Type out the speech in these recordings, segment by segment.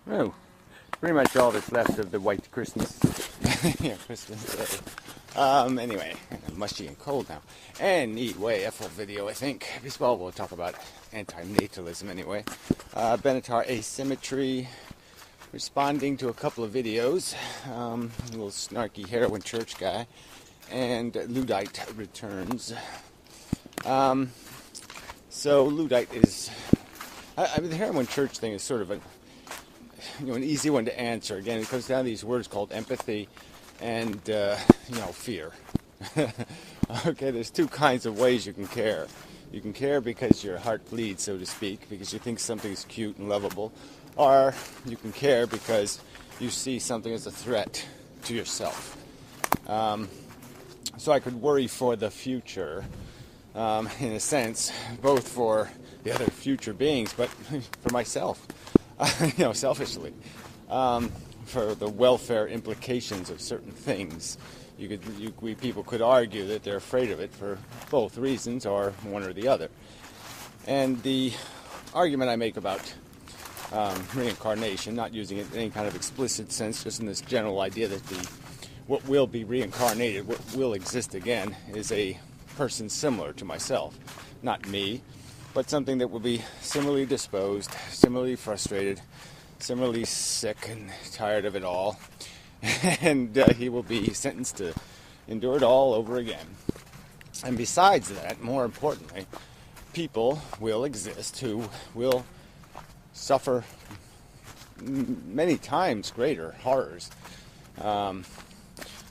Oh, pretty much all that's left of the white Christmas. Yeah, Christmas Day. Anyway, mushy and cold now. Anyway, a full video, I think. Well, we'll talk about anti-natalism anyway. Benatar asymmetry, responding to a couple of videos. A little snarky heroin church guy. And Luddite returns. So Luddite is... I mean, the heroin church thing is sort of an easy one to answer. Again, it comes down to these words called empathy and, fear. Okay, there's two kinds of ways you can care. You can care because your heart bleeds, so to speak, because you think something's cute and lovable, or you can care because you see something as a threat to yourself. So I could worry for the future, in a sense, both for the other future beings, but for myself, selfishly, for the welfare implications of certain things. People could argue that they're afraid of it for both reasons, or one or the other. And the argument I make about reincarnation, not using it in any kind of explicit sense, just in this general idea that what will be reincarnated, what will exist again, is a person similar to myself. Not me, but something that will be similarly disposed, similarly frustrated, similarly sick and tired of it all. And he will be sentenced to endure it all over again. And besides that, more importantly, people will exist who will suffer many times greater horrors. And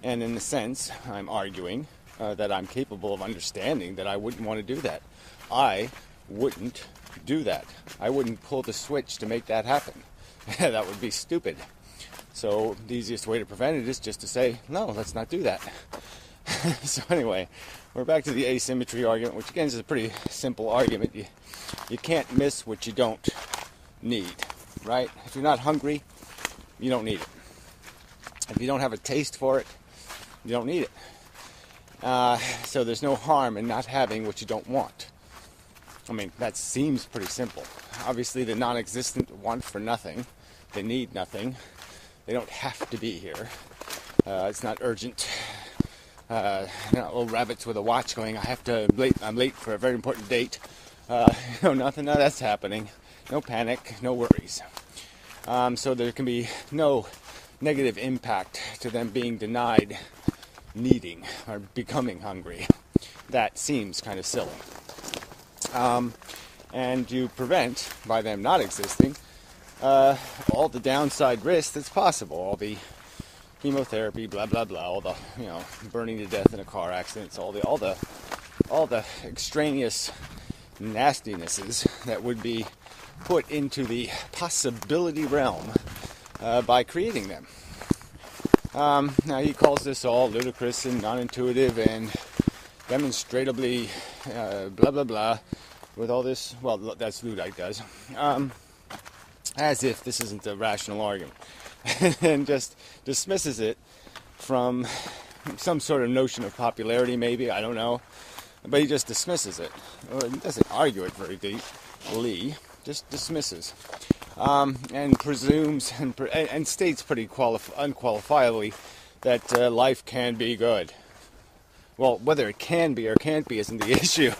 in a sense, I'm arguing that I'm capable of understanding that I wouldn't want to do that. I wouldn't do that. I wouldn't pull the switch to make that happen. That would be stupid. So the easiest way to prevent it is just to say, no, let's not do that. So anyway, we're back to the asymmetry argument, which again is a pretty simple argument. You can't miss what you don't need, right? If you're not hungry, you don't need it. If you don't have a taste for it, you don't need it. So there's no harm in not having what you don't want. I mean, that seems pretty simple. Obviously, the non-existent want for nothing. They need nothing. They don't have to be here. It's not urgent. Little rabbits with a watch going, I'm late for a very important date. Nothing, no, that's happening. No panic, no worries. So there can be no negative impact to them being denied needing or becoming hungry. That seems kind of silly. And you prevent, by them not existing, all the downside risks that's possible, all the chemotherapy, blah blah blah, all the burning to death in a car accidents, all the extraneous nastinesses that would be put into the possibility realm by creating them. Now he calls this all ludicrous and non-intuitive and demonstrably blah blah blah with all this. Well, that's Luddite does. As if this isn't a rational argument, and just dismisses it from some sort of notion of popularity, maybe, I don't know, but he just dismisses it. He doesn't argue it very deeply, just dismisses, and presumes and states pretty unqualifiably that life can be good. Well, whether it can be or can't be isn't the issue.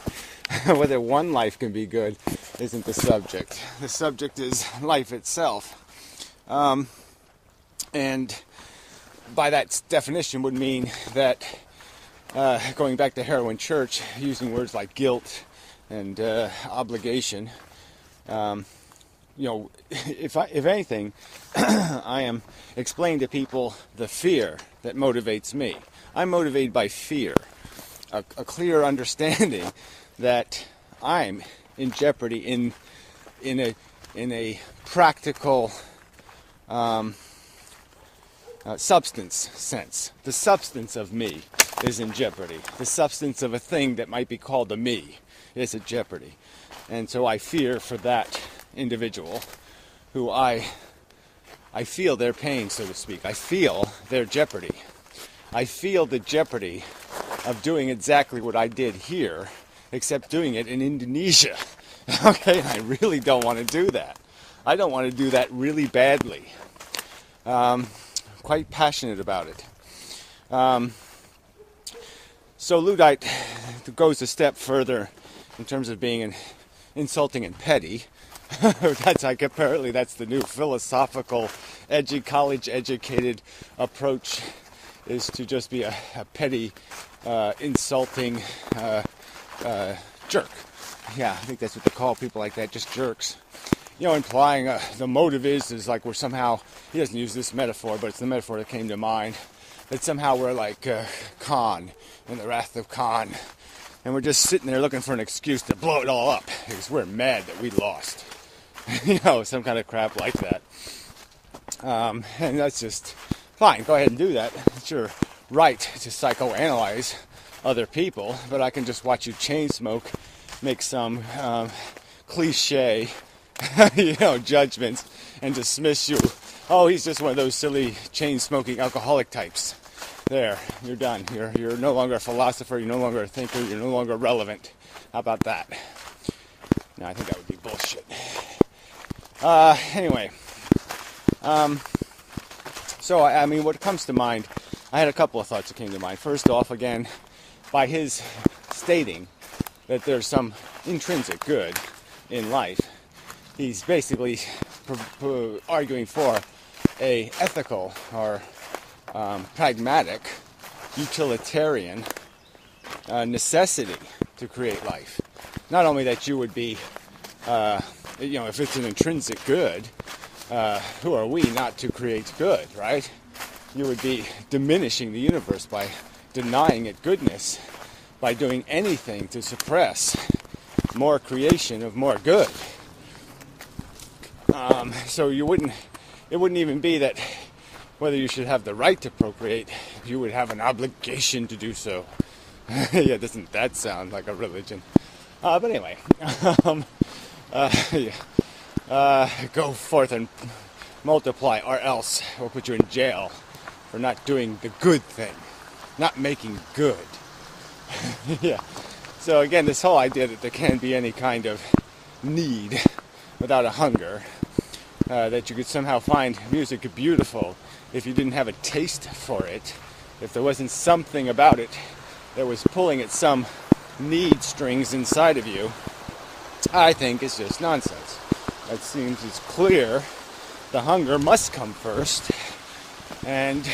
Whether one life can be good isn't the subject. The subject is life itself. And by that definition would mean that, going back to heroin church, using words like guilt and obligation, if anything, I am explaining to people the fear that motivates me. I'm motivated by fear, a clear understanding that I'm in jeopardy in a practical substance sense. The substance of me is in jeopardy. The substance of a thing that might be called a me is at jeopardy. And so I fear for that individual who I feel their pain, so to speak. I feel their jeopardy. I feel the jeopardy of doing exactly what I did here, except doing it in Indonesia. Okay, I really don't want to do that. I don't want to do that really badly. Quite passionate about it. So Luddite goes a step further in terms of being insulting and petty. Apparently that's the new philosophical, college-educated approach, is to just be a petty, insulting jerk. Yeah, I think that's what they call people like that, just jerks. Implying the motive is like we're somehow, he doesn't use this metaphor, but it's the metaphor that came to mind, that somehow we're like Khan in the Wrath of Khan, and we're just sitting there looking for an excuse to blow it all up because we're mad that we lost. Some kind of crap like that. And that's just fine. Go ahead and do that. It's your right to psychoanalyze other people, but I can just watch you chain smoke, make some cliche, judgments, and dismiss you. Oh, he's just one of those silly chain smoking alcoholic types. There, you're done. You're no longer a philosopher. You're no longer a thinker. You're no longer relevant. How about that? No, I think that would be bullshit. Anyway, so I mean, what comes to mind, I had a couple of thoughts that came to mind. First off, again, by his stating that there's some intrinsic good in life, he's basically arguing for a ethical or pragmatic, utilitarian necessity to create life. Not only that you would be if it's an intrinsic good, who are we not to create good, right? You would be diminishing the universe by denying it goodness, by doing anything to suppress more creation of more good. So it wouldn't even be that whether you should have the right to procreate, you would have an obligation to do so. Yeah, doesn't that sound like a religion? But anyway, go forth and multiply, or else we'll put you in jail for not doing the good thing, not making good. Yeah. So again, this whole idea that there can't be any kind of need without a hunger, that you could somehow find music beautiful if you didn't have a taste for it, if there wasn't something about it that was pulling at some need strings inside of you, I think it's just nonsense. It seems it's clear the hunger must come first, and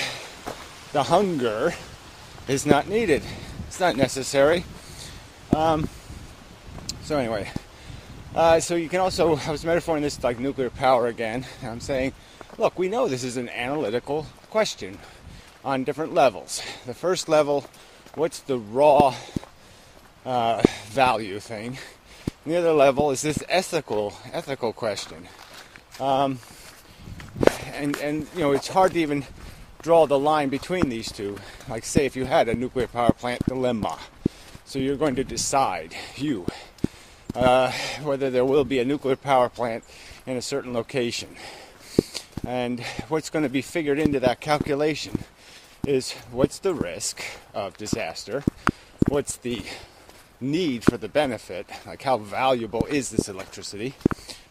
the hunger is not needed. It's not necessary. So anyway, so you can also, I was metaphoring this like nuclear power again, and I'm saying, look, we know this is an analytical question on different levels. The first level, what's the raw value thing? And the other level is this ethical question. And it's hard to even draw the line between these two. Like, say, if you had a nuclear power plant dilemma, so you're going to decide, whether there will be a nuclear power plant in a certain location. And what's going to be figured into that calculation is what's the risk of disaster, what's the need for the benefit, like how valuable is this electricity,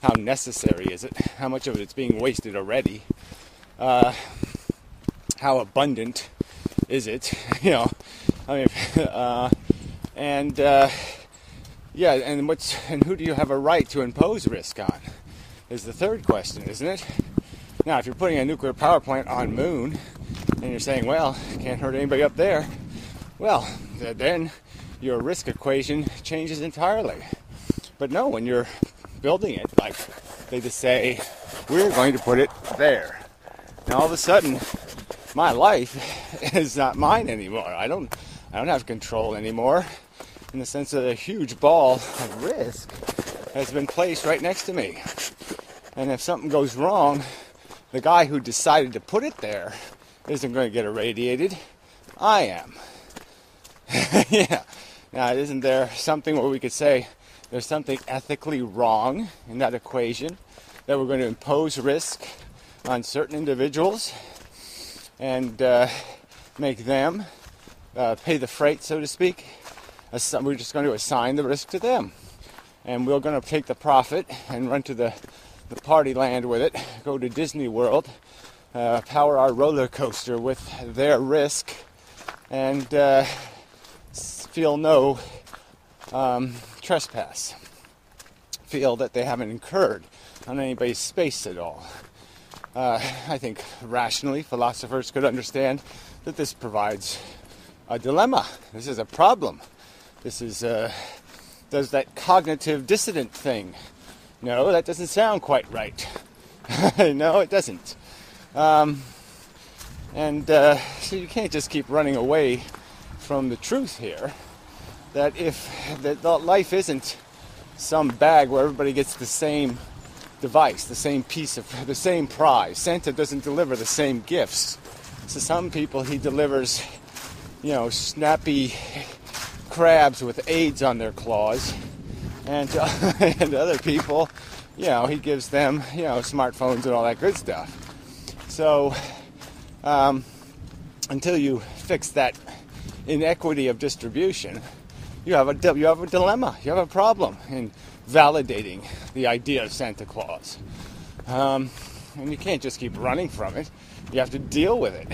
how necessary is it, how much of it's being wasted already, how abundant is it, and who do you have a right to impose risk on, is the third question, isn't it? Now, if you're putting a nuclear power plant on Moon, and you're saying, well, can't hurt anybody up there, well, then your risk equation changes entirely. But no, when you're building it, like, they just say, we're going to put it there. And all of a sudden, my life is not mine anymore. I don't have control anymore, in the sense that a huge ball of risk has been placed right next to me. And if something goes wrong, the guy who decided to put it there isn't going to get irradiated. I am. Yeah. Now, isn't there something where we could say there's something ethically wrong in that equation, that we're going to impose risk on certain individuals and make them pay the freight, so to speak? We're just going to assign the risk to them, and we're going to take the profit and run to the the party land with it, go to Disney World, power our roller coaster with their risk, and feel no trespass. Feel that they haven't incurred on anybody's space at all. I think rationally, philosophers could understand that this provides a dilemma. This is a problem. This is does that cognitive dissonant thing. No, that doesn't sound quite right. No, it doesn't. So you can't just keep running away from the truth here. That life isn't some bag where everybody gets the same device, the same piece of the same prize. Santa doesn't deliver the same gifts. To some people, he delivers, snappy crabs with AIDS on their claws, and to other people, he gives them, smartphones and all that good stuff. So, until you fix that inequity of distribution, you have a dilemma. You have a problem in validating the idea of Santa Claus. And you can't just keep running from it. You have to deal with it.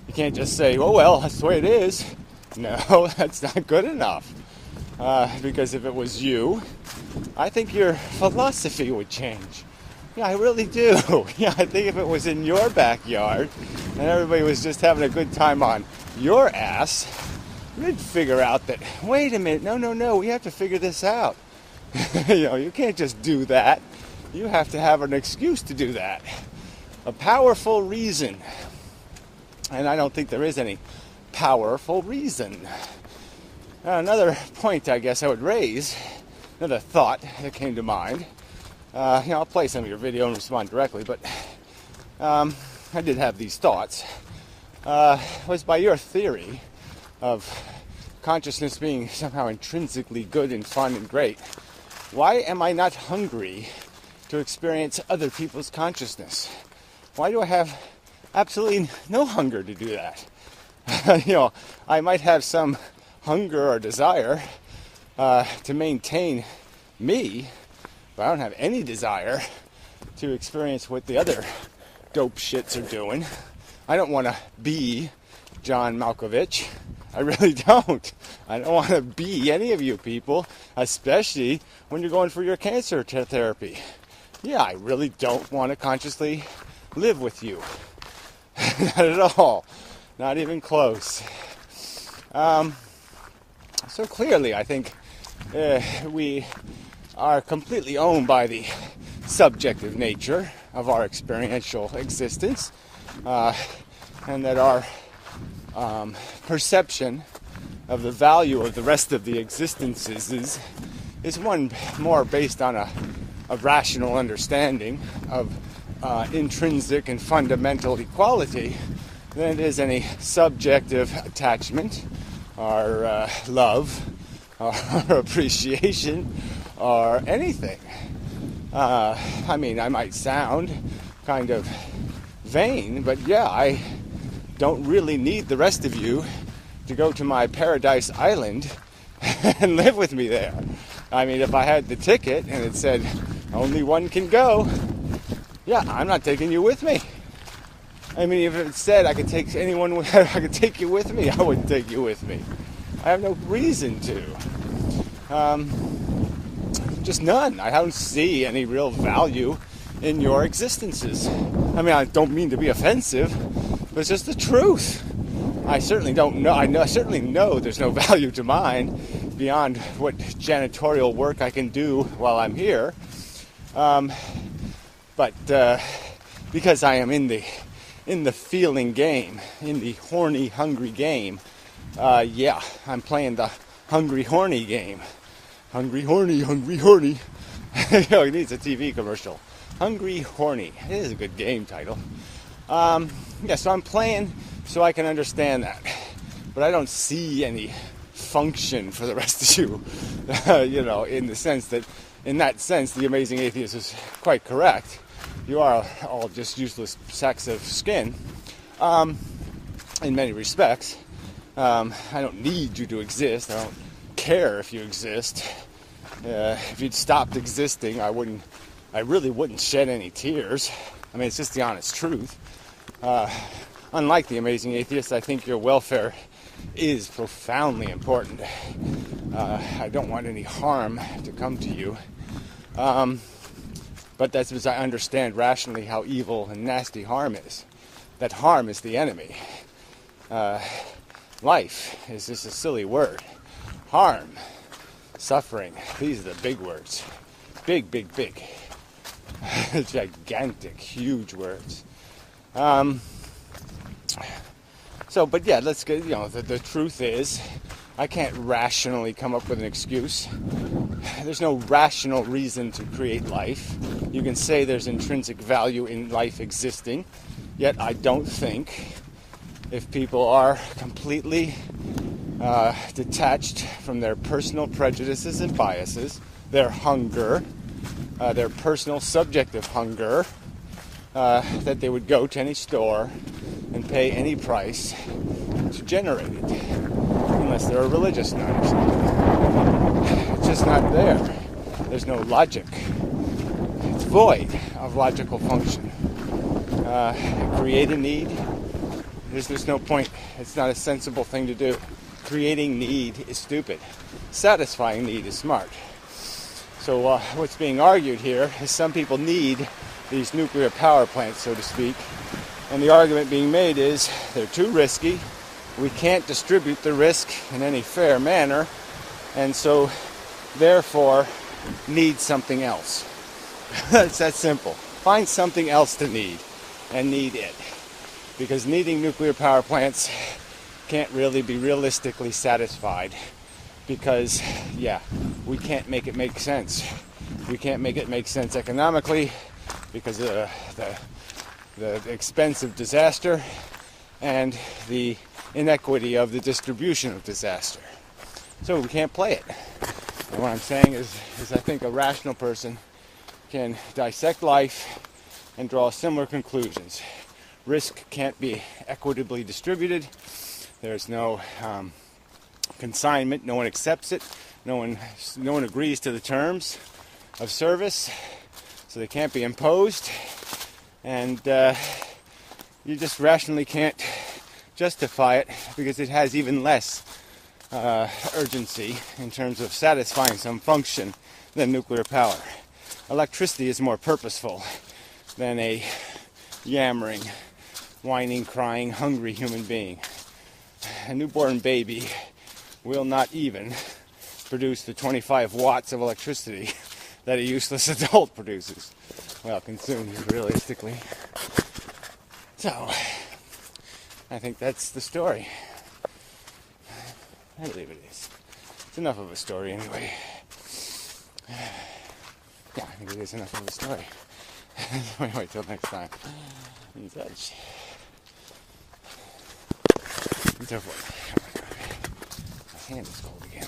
You can't just say, oh, well, that's the way it is. No, that's not good enough. Because if it was you, I think your philosophy would change. Yeah, I really do. Yeah, I think if it was in your backyard and everybody was just having a good time on your ass, you'd figure out that, wait a minute, no, we have to figure this out. You can't just do that. You have to have an excuse to do that. A powerful reason. And I don't think there is any powerful reason. Another point I guess I would raise, another thought that came to mind. I'll play some of your video and respond directly, but I did have these thoughts. Was by your theory of consciousness being somehow intrinsically good and fun and great, why am I not hungry to experience other people's consciousness? Why do I have absolutely no hunger to do that? I might have some hunger or desire to maintain me, but I don't have any desire to experience what the other dope shits are doing. I don't want to be John Malkovich. I really don't. I don't want to be any of you people, especially when you're going for your cancer therapy. Yeah, I really don't want to consciously live with you. Not at all. Not even close. So clearly, I think we are completely owned by the subjective nature of our experiential existence, and that our perception of the value of the rest of the existences is one more based on a rational understanding of intrinsic and fundamental equality than it is any subjective attachment or love or appreciation or anything. I might sound kind of vain, but yeah, I don't really need the rest of you to go to my paradise island and live with me there. If I had the ticket and it said only one can go, yeah, I'm not taking you with me. If it said I could take anyone, I could take you with me, I wouldn't take you with me. I have no reason to. Just none. I don't see any real value in your existences. I don't mean to be offensive, but it's just the truth. I certainly don't know. I certainly know there's no value to mine beyond what janitorial work I can do while I'm here. But because I am in the feeling game, in the horny, hungry game, yeah, I'm playing the hungry, horny game. Hungry, horny, hungry, horny. It needs a TV commercial. Hungry, horny. It is a good game title. So I'm playing so I can understand that. But I don't see any function for the rest of you, in that sense, the Amazing Atheist is quite correct. You are all just useless sacks of skin, in many respects. I don't need you to exist. I don't care if you exist. If you'd stopped existing, I wouldn't I really wouldn't shed any tears. I mean, it's just the honest truth. Unlike the amazing atheist, I think your welfare is profoundly important. I don't want any harm to come to you. But that's because I understand rationally how evil and nasty harm is. That harm is the enemy. Life is just a silly word. Harm, suffering, these are the big words. Big, big, big. Gigantic, huge words. But yeah, let's get, the truth is, I can't rationally come up with an excuse. There's no rational reason to create life. You can say there's intrinsic value in life existing, yet I don't think if people are completely detached from their personal prejudices and biases, their hunger, their personal subjective hunger, that they would go to any store and pay any price to generate it, unless they're a religious nut or something. It's just not there. There's no logic. It's void of logical function. Create a need. There's no point. It's not a sensible thing to do. Creating need is stupid. Satisfying need is smart. So what's being argued here is some people need these nuclear power plants, so to speak. And the argument being made is they're too risky. We can't distribute the risk in any fair manner. And so, therefore, need something else. It's that simple. Find something else to need and need it. Because needing nuclear power plants can't really be realistically satisfied. Because, we can't make it make sense. We can't make it make sense economically because of the expense of disaster and the inequity of the distribution of disaster. So we can't play it. And what I'm saying is I think a rational person can dissect life and draw similar conclusions. Risk can't be equitably distributed. There's no consignment. No one accepts it. No one agrees to the terms of service. So they can't be imposed. And you just rationally can't justify it because it has even less urgency in terms of satisfying some function than nuclear power. Electricity is more purposeful than a yammering, whining, crying, hungry human being. A newborn baby will not even produce the 25 watts of electricity that a useless adult produces. Well, consumes realistically. So, I think that's the story. I believe it is. It's enough of a story anyway. Yeah, I think it is enough of a story. Wait till next time. And such. And so forth. My hand is cold again.